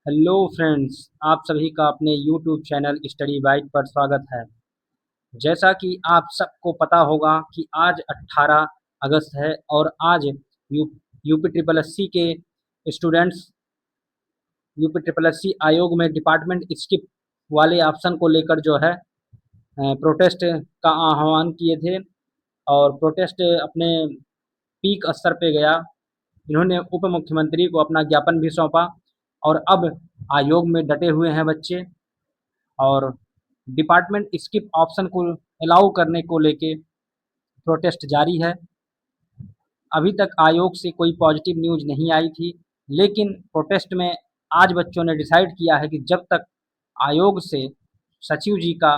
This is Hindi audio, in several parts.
हेलो फ्रेंड्स, आप सभी का अपने यूट्यूब चैनल स्टडी बाइट पर स्वागत है। जैसा कि आप सबको पता होगा कि आज 18 अगस्त है और आज यू यूपी ट्रिपल एससी के स्टूडेंट्स यूपी ट्रिपल एससी आयोग में डिपार्टमेंट स्किप वाले ऑप्शन को लेकर जो है प्रोटेस्ट का आह्वान किए थे और प्रोटेस्ट अपने पीक स्तर पे गया। इन्होंने उप मुख्यमंत्री को अपना ज्ञापन भी सौंपा और अब आयोग में डटे हुए हैं बच्चे और डिपार्टमेंट स्किप ऑप्शन को अलाउ करने को लेके प्रोटेस्ट जारी है। अभी तक आयोग से कोई पॉजिटिव न्यूज़ नहीं आई थी, लेकिन प्रोटेस्ट में आज बच्चों ने डिसाइड किया है कि जब तक आयोग से सचिव जी का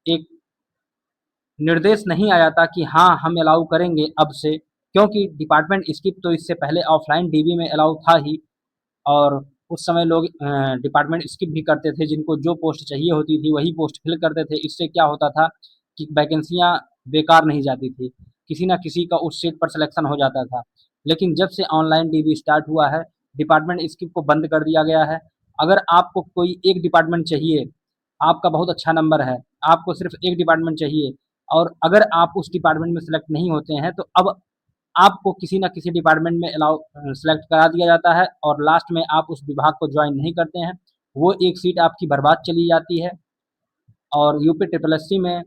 एक निर्देश नहीं आया था कि हाँ, हम अलाउ करेंगे अब से, क्योंकि डिपार्टमेंट स्किप तो इससे पहले ऑफलाइन डीबी में अलाउ था ही और उस समय लोग डिपार्टमेंट स्किप भी करते थे। जिनको जो पोस्ट चाहिए होती थी वही पोस्ट फिल करते थे। इससे क्या होता था कि वैकेंसियाँ बेकार नहीं जाती थी, किसी ना किसी का उस सीट पर सिलेक्शन हो जाता था। लेकिन जब से ऑनलाइन डीबी स्टार्ट हुआ है, डिपार्टमेंट स्किप को बंद कर दिया गया है। अगर आपको कोई एक डिपार्टमेंट चाहिए, आपका बहुत अच्छा नंबर है, आपको सिर्फ एक डिपार्टमेंट चाहिए और अगर आप उस डिपार्टमेंट में सेलेक्ट नहीं होते हैं तो अब आपको किसी ना किसी डिपार्टमेंट में अलाउ सेलेक्ट करा दिया जाता है और लास्ट में आप उस विभाग को ज्वाइन नहीं करते हैं, वो एक सीट आपकी बर्बाद चली जाती है। और यूपी ट्रिपल एससी में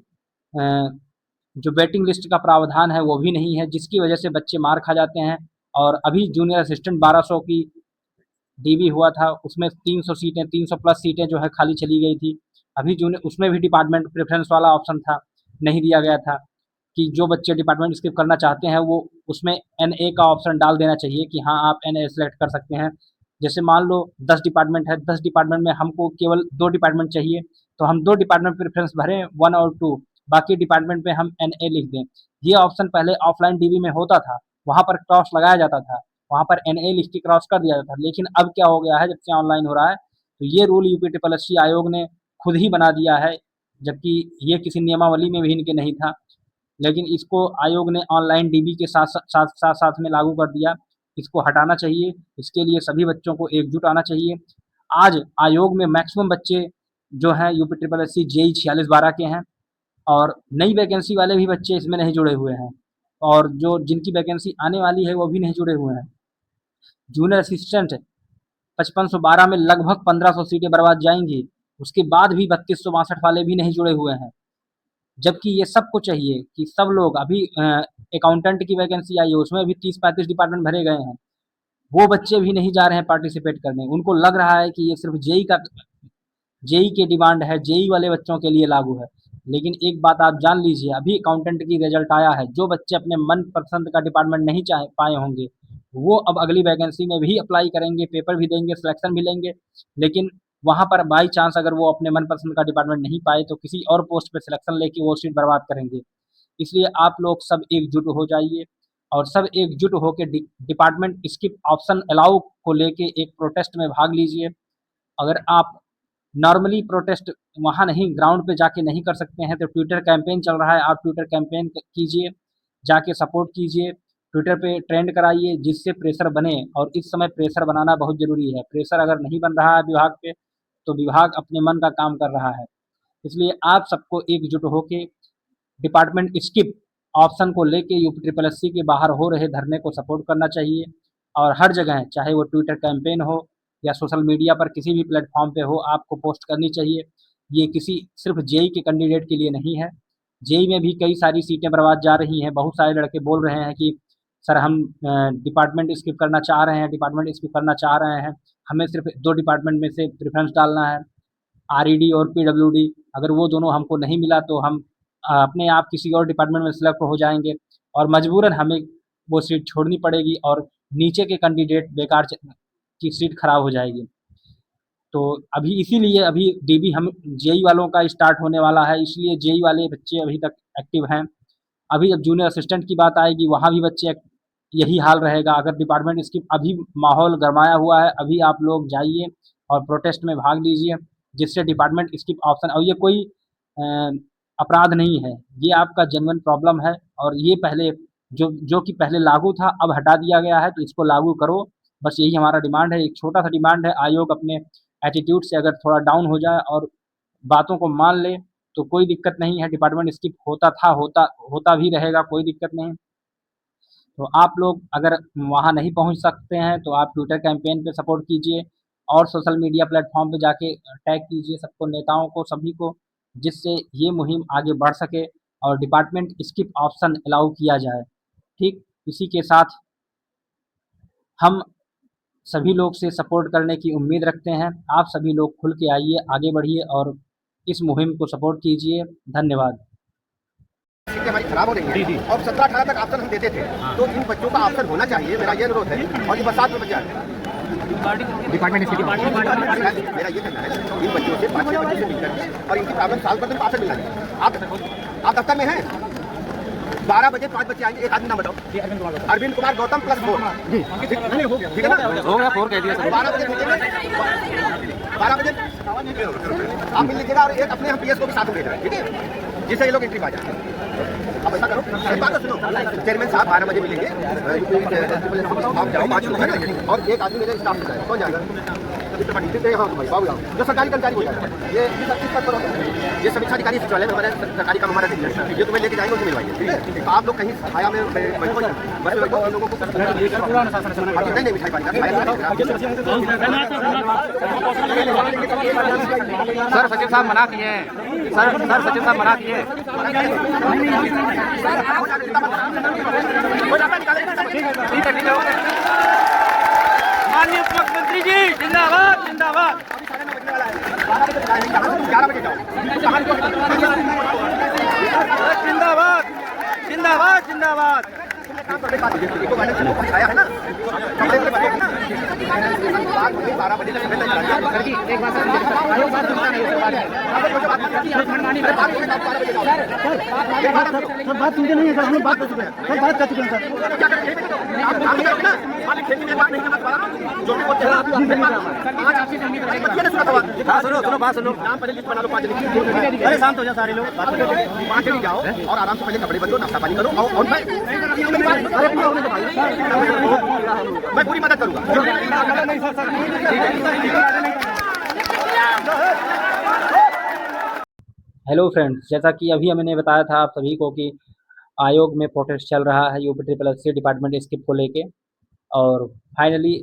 जो वेटिंग लिस्ट का प्रावधान है वो भी नहीं है, जिसकी वजह से बच्चे मार खा जाते हैं। और अभी जूनियर असिस्टेंट 1200 की डीबी हुआ था, उसमें 300 सीटें, 300 प्लस सीटें जो है खाली चली गई थी। अभी जूनियर उसमें भी डिपार्टमेंट प्रेफरेंस वाला ऑप्शन था, नहीं दिया गया था कि जो बच्चे डिपार्टमेंट स्किप करना चाहते हैं वो उसमें एनए का ऑप्शन डाल देना चाहिए कि हाँ, आप एनए सेलेक्ट कर सकते हैं। जैसे मान लो 10 डिपार्टमेंट है, 10 डिपार्टमेंट में हमको केवल 2 डिपार्टमेंट चाहिए, तो हम 2 डिपार्टमेंट प्रेफरेंस भरें 1 और 2, बाकी डिपार्टमेंट पे हम एनए लिख दें। ये ऑप्शन पहले ऑफलाइन डीबी में होता था, वहाँ पर क्रॉस लगाया जाता था, वहाँ पर एनए लिख के क्रॉस कर दिया जाता था। लेकिन अब क्या हो गया है, जब से ऑनलाइन हो रहा है तो ये रूल यूपी ट्रिपल एससी आयोग ने खुद ही बना दिया है, जबकि ये किसी नियमावली में भी इनके नहीं था। लेकिन इसको आयोग ने ऑनलाइन डीबी के साथ में लागू कर दिया। इसको हटाना चाहिए, इसके लिए सभी बच्चों को एकजुट आना चाहिए। आज आयोग में मैक्सिमम बच्चे जो हैं UP triple S C JE 4612 के हैं और नई वैकेंसी वाले भी बच्चे इसमें नहीं जुड़े हुए हैं और जो जिनकी वैकेंसी आने वाली है वो भी नहीं जुड़े हुए हैं। जूनियर असिस्टेंट 5512 में लगभग 1500 सीटें बर्बाद जाएंगी, उसके बाद भी 3262 वाले भी नहीं जुड़े हुए हैं। जबकि ये सबको चाहिए कि सब लोग अभी अकाउंटेंट की वैकेंसी आई है, उसमें भी 30-35 डिपार्टमेंट भरे गए हैं, वो बच्चे भी नहीं जा रहे हैं पार्टिसिपेट करने। उनको लग रहा है कि ये सिर्फ जेई की डिमांड है, जेई वाले बच्चों के लिए लागू है। लेकिन एक बात आप जान लीजिए, अभी अकाउंटेंट की रिजल्ट आया है, जो बच्चे अपने मन पसंद का डिपार्टमेंट नहीं चाह पाए होंगे वो अब अगली वैकेंसी में भी अप्लाई करेंगे, पेपर भी देंगे, सिलेक्शन भी लेंगे। लेकिन वहां पर बाई चांस अगर वो अपने मनपसंद का डिपार्टमेंट नहीं पाए तो किसी और पोस्ट पे सिलेक्शन लेके वो सीट बर्बाद करेंगे। इसलिए आप लोग सब एकजुट हो जाइए और सब एकजुट होकर डिपार्टमेंट स्किप ऑप्शन अलाउ को लेके एक प्रोटेस्ट में भाग लीजिए। अगर आप नॉर्मली प्रोटेस्ट वहाँ नहीं, ग्राउंड पे जाके नहीं कर सकते हैं तो ट्विटर कैंपेन चल रहा है, आप ट्विटर कैंपेन कीजिए, जाके सपोर्ट कीजिए, ट्विटर पे ट्रेंड कराइए जिससे प्रेशर बने। और इस समय प्रेशर बनाना बहुत ज़रूरी है। प्रेशर अगर नहीं बन रहा है विभाग पे तो विभाग अपने मन का काम कर रहा है। इसलिए आप सबको एकजुट होके डिपार्टमेंट स्किप ऑप्शन को लेके यूपी ट्रिपल एससी के बाहर हो रहे धरने को सपोर्ट करना चाहिए। और हर जगह, चाहे वो ट्विटर कैंपेन हो या सोशल मीडिया पर किसी भी प्लेटफॉर्म पे हो, आपको पोस्ट करनी चाहिए। ये किसी सिर्फ जेई के कैंडिडेट के लिए नहीं है, जेई में भी कई सारी सीटें बर्बाद जा रही हैं। बहुत सारे लड़के बोल रहे हैं कि सर हम डिपार्टमेंट स्किप करना चाह रहे हैं, डिपार्टमेंट स्किप करना चाह रहे हैं, हमें सिर्फ 2 डिपार्टमेंट में से प्रेफ़रेंस डालना है, आरईडी और पीडब्ल्यूडी। अगर वो दोनों हमको नहीं मिला तो हम अपने आप किसी और डिपार्टमेंट में सेलेक्ट हो जाएंगे और मजबूरन हमें वो सीट छोड़नी पड़ेगी और नीचे के कैंडिडेट बेकार की सीट खराब हो जाएगी। तो अभी इसीलिए अभी डीबी हम जेई वालों का स्टार्ट होने वाला है, इसलिए जेई वाले बच्चे अभी तक एक्टिव हैं। अभी जब जूनियर असिस्टेंट की बात आएगी वहाँ भी बच्चे यही हाल रहेगा। अगर डिपार्टमेंट इसकी अभी माहौल गरमाया हुआ है, अभी आप लोग जाइए और प्रोटेस्ट में भाग लीजिए जिससे डिपार्टमेंट इसकी ऑप्शन, और ये कोई अ, अपराध नहीं है, ये आपका जेन्युइन प्रॉब्लम है और ये पहले जो जो कि पहले लागू था अब हटा दिया गया है, तो इसको लागू करो बस यही हमारा डिमांड है, एक छोटा-सा डिमांड है। आयोग अपने एटीट्यूड से अगर थोड़ा डाउन हो जाए और बातों को मान ले, तो कोई दिक्कत नहीं है। डिपार्टमेंट स्किप होता था, होता भी रहेगा, कोई दिक्कत नहीं। तो आप लोग अगर वहाँ नहीं पहुँच सकते हैं, तो आप ट्विटर कैंपेन पे सपोर्ट कीजिए और सोशल मीडिया प्लेटफ़ॉर्म पे जाके टैग कीजिए सबको, नेताओं को, सभी को, जिससे ये मुहिम आगे बढ़ सके और डिपार्टमेंट स्किप ऑप्शन अलाउ किया जाए। ठीक? इसी के साथ हम सभी लोग से सपोर्ट करने की उम्मीद रखते हैं। आप सभी लोग खुल के आइए, आगे बढ़िए और इस मुहिम को सपोर्ट कीजिए। धन्यवाद। सीटें हमारी खराब हो रही हैं और 17-18 तक ऑप्शन हम देते थे, तो इन बच्चों का ऑप्शन होना चाहिए, मेरा ये अनुरोध है। और ये बरसात में बच जाए डिपार्टमेंट मेरा ये कहना है, इन बच्चों से 5-6 बच्चों से मिलकर के और इनकी प्रॉब्लम सॉल्व कर दें, ऑप्शन मिलना चाहिए। आप दफ्तर में हैं, 12 बजे 5 बच्चे आएंगे, एक आदमी नाम बताओ। अरविंद कुमार गौतम +4 ठीक है ना, हो गया 4 कह दिया। 12 बजे 12 बजे आप मिल लीजिएगा और एक अपने हम PS को भी साथ में भेज रहे हैं, ठीक है, जिससे ये लोग एंट्री पा जाए। अब ऐसा करो, एक बात सुनो, चेयरमैन साहब 12 बजे मिलेंगे, आप जाओ 5 लोग हैं और एक आदमी मेरे स्टाफ से कौन जाएगा, जो सरकारी कर्मचारी हो जाएगा। ये ये समीक्षा अधिकारी सचिवालय में हमारे सरकारी काम हमारा ये तुम्हें लेके जाएंगे, उनको मिलवाइए, ठीक है। तो आप लोग कहीं छाया में लोगों को नहीं मिठाई पानी सर सचिव साहब मना किए हैं, सर सचिव साहब मना किए हैं। ठीक है माननीय उप मुख्यमंत्री जी जिंदाबाद जिंदाबाद। 11 बजे जाओ, जिंदाबाद जिंदाबाद जिंदाबाद। आया है ना 12 बजे तक एक बात बात सुनते नहीं है सर, हम बात कर चुके हैं सर, बात कर चुके हैं सर। सुनो बात सुनो, अरे शांत हो जाओ सारे लोग, 5 बजे जाओ और आराम से पहले कपड़े बदलो, नाश्ता पानी करो और मैं पूरी मदद करूंगा। हेलो फ्रेंड्स, जैसा कि अभी मैंने बताया था आप सभी को कि आयोग में प्रोटेस्ट चल रहा है यूपी SSC डिपार्टमेंट स्किप को लेके, और फाइनली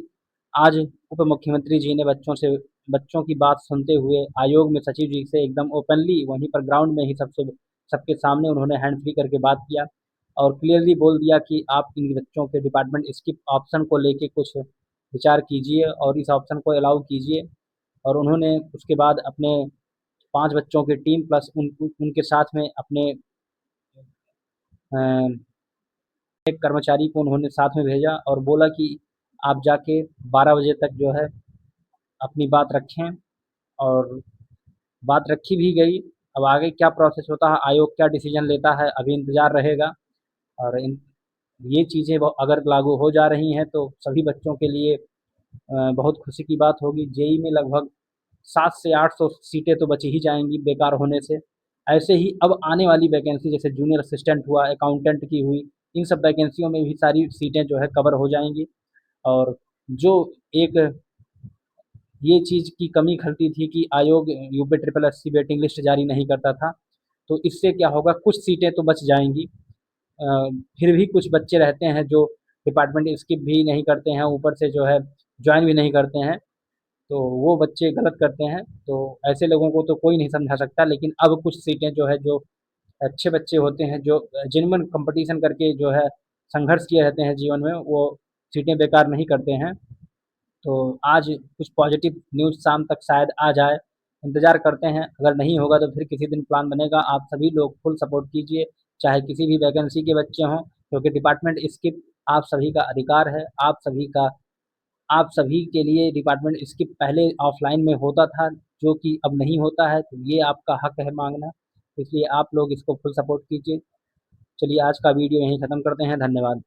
आज उप मुख्यमंत्री जी ने बच्चों की बात सुनते हुए आयोग में सचिव जी से एकदम ओपनली वहीं पर ग्राउंड में ही सबके सामने उन्होंने हैंड फ्री करके बात किया और क्लियरली बोल दिया कि आप इन बच्चों के डिपार्टमेंट स्किप ऑप्शन को लेके कुछ विचार कीजिए और इस ऑप्शन को अलाउ कीजिए। और उन्होंने उसके बाद अपने 5 बच्चों की टीम प्लस उनके साथ में अपने एक कर्मचारी को उन्होंने साथ में भेजा और बोला कि आप जाके 12 बजे तक जो है अपनी बात रखें, और बात रखी भी गई। अब आगे क्या प्रोसेस होता है, आयोग क्या डिसीजन लेता है, अभी इंतज़ार रहेगा। और ये चीज़ें अगर लागू हो जा रही हैं तो सभी बच्चों के लिए बहुत खुशी की बात होगी। जेईई में लगभग 700 से 800 सीटें तो बची ही जाएंगी बेकार होने से। ऐसे ही अब आने वाली वैकेंसी जैसे जूनियर असिस्टेंट हुआ, अकाउंटेंट की हुई, इन सब वैकेंसियों में भी सारी सीटें जो है कवर हो जाएंगी। और जो एक ये चीज़ की कमी खलती थी कि आयोग यूपी SSC वेटिंग लिस्ट जारी नहीं करता था, तो इससे क्या होगा, कुछ सीटें तो बच जाएंगी। फिर भी कुछ बच्चे रहते हैं जो डिपार्टमेंट स्किप भी नहीं करते हैं, ऊपर से जो है ज्वाइन भी नहीं करते हैं, तो वो बच्चे गलत करते हैं। तो ऐसे लोगों को तो कोई नहीं समझा सकता, लेकिन अब कुछ सीटें जो है, जो अच्छे बच्चे होते हैं, जो जेन्युइन कंपटीशन करके जो है संघर्ष किए रहते हैं जीवन में, वो सीटें बेकार नहीं करते हैं। तो आज कुछ पॉजिटिव न्यूज़ शाम तक शायद आ जाए, इंतज़ार करते हैं। अगर नहीं होगा तो फिर किसी दिन प्लान बनेगा। आप सभी लोग फुल सपोर्ट कीजिए, चाहे किसी भी वैकेंसी के बच्चे हों, क्योंकि डिपार्टमेंट स्किप आप सभी का अधिकार है। आप सभी के लिए डिपार्टमेंट स्किप पहले ऑफलाइन में होता था, जो कि अब नहीं होता है, तो ये आपका हक है मांगना। इसलिए आप लोग इसको फुल सपोर्ट कीजिए। चलिए आज का वीडियो यहीं ख़त्म करते हैं। धन्यवाद।